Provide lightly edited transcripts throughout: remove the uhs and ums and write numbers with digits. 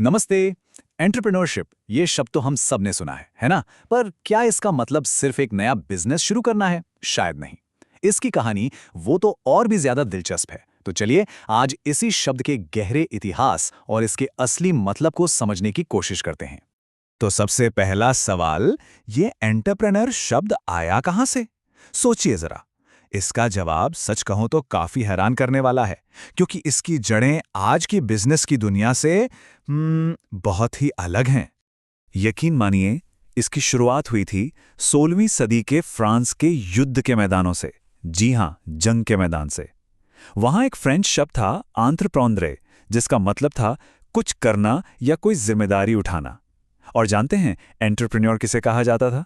नमस्ते। एंटरप्रेन्योरशिप ये शब्द तो हम सब ने सुना है ना? पर क्या इसका मतलब सिर्फ एक नया बिजनेस शुरू करना है? शायद नहीं। इसकी कहानी वो तो और भी ज्यादा दिलचस्प है। तो चलिए आज इसी शब्द के गहरे इतिहास और इसके असली मतलब को समझने की कोशिश करते हैं। तो सबसे पहला सवाल, ये एंटरप्रेन्योर शब्द आया कहां से? सोचिए जरा। इसका जवाब सच कहूं तो काफी हैरान करने वाला है, क्योंकि इसकी जड़ें आज की बिजनेस की दुनिया से बहुत ही अलग हैं। यकीन मानिए, इसकी शुरुआत हुई थी 16वीं सदी के फ्रांस के युद्ध के मैदानों से। जी हां, जंग के मैदान से। वहां एक फ्रेंच शब्द था एंटरप्रेन्योर, जिसका मतलब था कुछ करना या कोई जिम्मेदारी उठाना। और जानते हैं एंटरप्रेन्योर किसे कहा जाता था?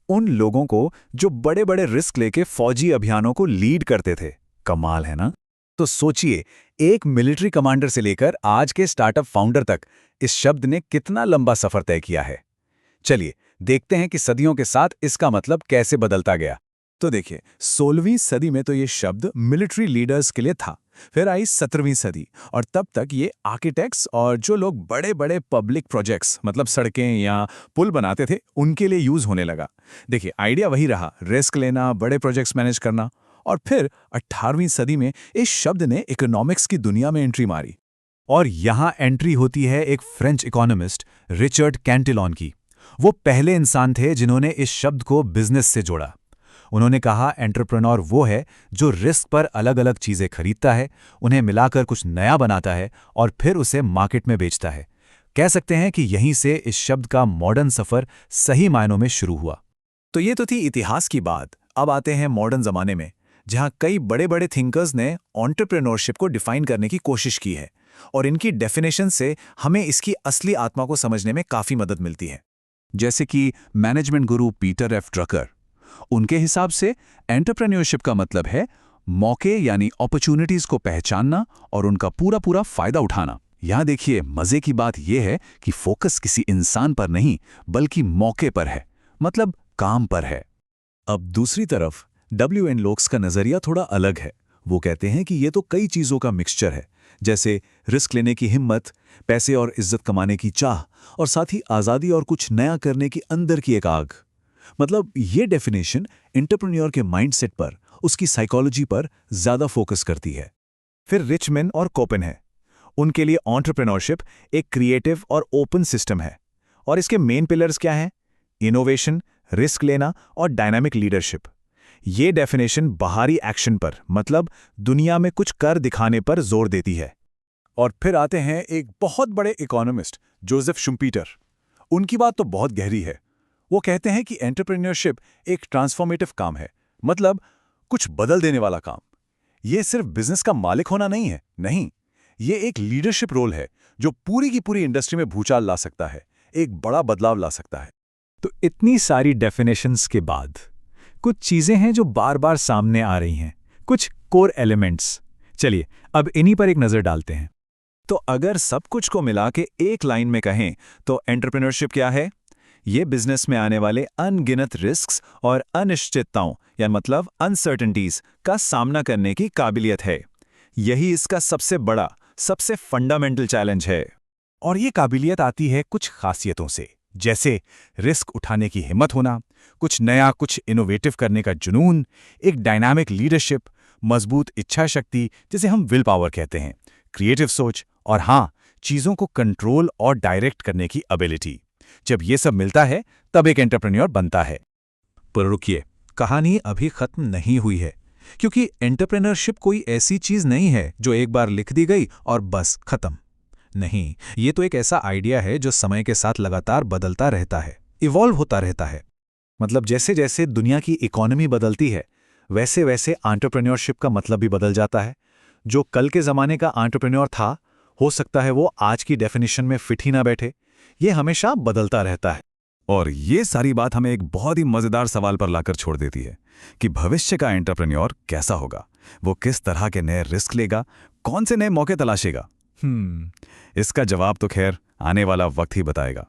उन लोगों को जो बड़े बड़े रिस्क लेके फौजी अभियानों को लीड करते थे। कमाल है ना? तो सोचिए, एक मिलिट्री कमांडर से लेकर आज के स्टार्टअप फाउंडर तक इस शब्द ने कितना लंबा सफर तय किया है। चलिए देखते हैं कि सदियों के साथ इसका मतलब कैसे बदलता गया। तो देखिए, 16वीं सदी में तो ये शब्द मिलिट्री लीडर्स के लिए था। फिर आई 17वीं सदी और तब तक ये आर्किटेक्ट्स और जो लोग बड़े बड़े पब्लिक प्रोजेक्ट्स मतलब सड़कें या पुल बनाते थे उनके लिए यूज होने लगा। देखिए, आइडिया वही रहा, रिस्क लेना, बड़े प्रोजेक्ट्स मैनेज करना। और फिर 18वीं सदी में इस शब्द ने इकोनॉमिक्स की दुनिया में एंट्री मारी। और यहाँ एंट्री होती है एक फ्रेंच इकोनॉमिस्ट रिचर्ड कैंटिलॉन की। वो पहले इंसान थे जिन्होंने इस शब्द को बिजनेस से जोड़ा। उन्होंने कहा एंटरप्रेन्योर वो है जो रिस्क पर अलग अलग चीजें खरीदता है, उन्हें मिलाकर कुछ नया बनाता है और फिर उसे मार्केट में बेचता है। कह सकते हैं कि यहीं से इस शब्द का मॉडर्न सफर सही मायनों में शुरू हुआ। तो ये तो थी इतिहास की बात। अब आते हैं मॉडर्न जमाने में, जहां कई बड़े बड़े थिंकर्स ने एंटरप्रेन्योरशिप को डिफाइन करने की कोशिश की है और इनकी डेफिनेशन से हमें इसकी असली आत्मा को समझने में काफी मदद मिलती है। जैसे कि मैनेजमेंट गुरु पीटर एफ ड्रकर, उनके हिसाब से एंटरप्रेन्योरशिप का मतलब है मौके यानी अपॉर्चुनिटीज को पहचानना और उनका पूरा पूरा फायदा उठाना। यहां देखिए, मजे की बात यह है कि फोकस किसी इंसान पर नहीं बल्कि मौके पर है, मतलब काम पर है। अब दूसरी तरफ W.N. लोक्स का नजरिया थोड़ा अलग है। वो कहते हैं कि ये तो कई चीजों का मिक्सचर है, जैसे रिस्क लेने की हिम्मत, पैसे और इज्जत कमाने की चाह, और साथ ही आजादी और कुछ नया करने की अंदर की एक आग। मतलब ये डेफिनेशन एंटरप्रेन्योर के माइंडसेट पर, उसकी साइकोलॉजी पर ज्यादा फोकस करती है। फिर रिचमैन और कोपेन है। उनके लिए एंटरप्रेन्योरशिप एक क्रिएटिव और ओपन सिस्टम है। और इसके मेन पिलर्स क्या हैं? इनोवेशन, रिस्क लेना और डायनामिक लीडरशिप। ये डेफिनेशन बाहरी एक्शन पर, मतलब दुनिया में कुछ कर दिखाने पर जोर देती है। और फिर आते हैं एक बहुत बड़े इकोनॉमिस्ट जोसेफ शुम्पीटर। उनकी बात तो बहुत गहरी है। वो कहते हैं कि एंटरप्रेन्योरशिप एक ट्रांसफॉर्मेटिव काम है, मतलब कुछ बदल देने वाला काम। ये सिर्फ बिजनेस का मालिक होना नहीं है, नहीं, ये एक लीडरशिप रोल है जो पूरी की पूरी इंडस्ट्री में भूचाल ला सकता है, एक बड़ा बदलाव ला सकता है। तो इतनी सारी डेफिनेशंस के बाद कुछ चीजें हैं जो बार बार सामने आ रही हैं, कुछ कोर एलिमेंट्स। चलिए अब इन्हीं पर एक नजर डालते हैं। तो अगर सब कुछ को मिला के एक लाइन में कहें तो एंटरप्रेन्योरशिप क्या है? ये बिजनेस में आने वाले अनगिनत रिस्क्स और अनिश्चितताओं या मतलब अनसर्टेनिटीज का सामना करने की काबिलियत है। यही इसका सबसे बड़ा, सबसे फंडामेंटल चैलेंज है। और ये काबिलियत आती है कुछ खासियतों से, जैसे रिस्क उठाने की हिम्मत होना, कुछ नया, कुछ इनोवेटिव करने का जुनून, एक डायनामिक लीडरशिप, मजबूत इच्छा शक्ति जिसे हम विल पावर कहते हैं, क्रिएटिव सोच, और हाँ, चीजों को कंट्रोल और डायरेक्ट करने की एबिलिटी। जब ये सब मिलता है तब एक एंटरप्रेन्योर बनता है। पर रुकिए, कहानी अभी खत्म नहीं हुई है, क्योंकि एंटरप्रेन्योरशिप कोई ऐसी चीज नहीं है जो एक बार लिख दी गई और बस खत्म। नहीं, ये तो एक ऐसा आइडिया है जो समय के साथ लगातार बदलता रहता है, इवॉल्व होता रहता है। मतलब जैसे जैसे दुनिया की इकोनॉमी बदलती है वैसे वैसे एंटरप्रेन्योरशिप का मतलब भी बदल जाता है। जो कल के जमाने का एंटरप्रेन्योर था, हो सकता है वो आज की डेफिनेशन में फिट ही ना बैठे। ये हमेशा बदलता रहता है। और ये सारी बात हमें एक बहुत ही मजेदार सवाल पर लाकर छोड़ देती है कि भविष्य का एंटरप्रेन्योर कैसा होगा? वो किस तरह के नए रिस्क लेगा? कौन से नए मौके तलाशेगा? इसका जवाब तो खैर आने वाला वक्त ही बताएगा।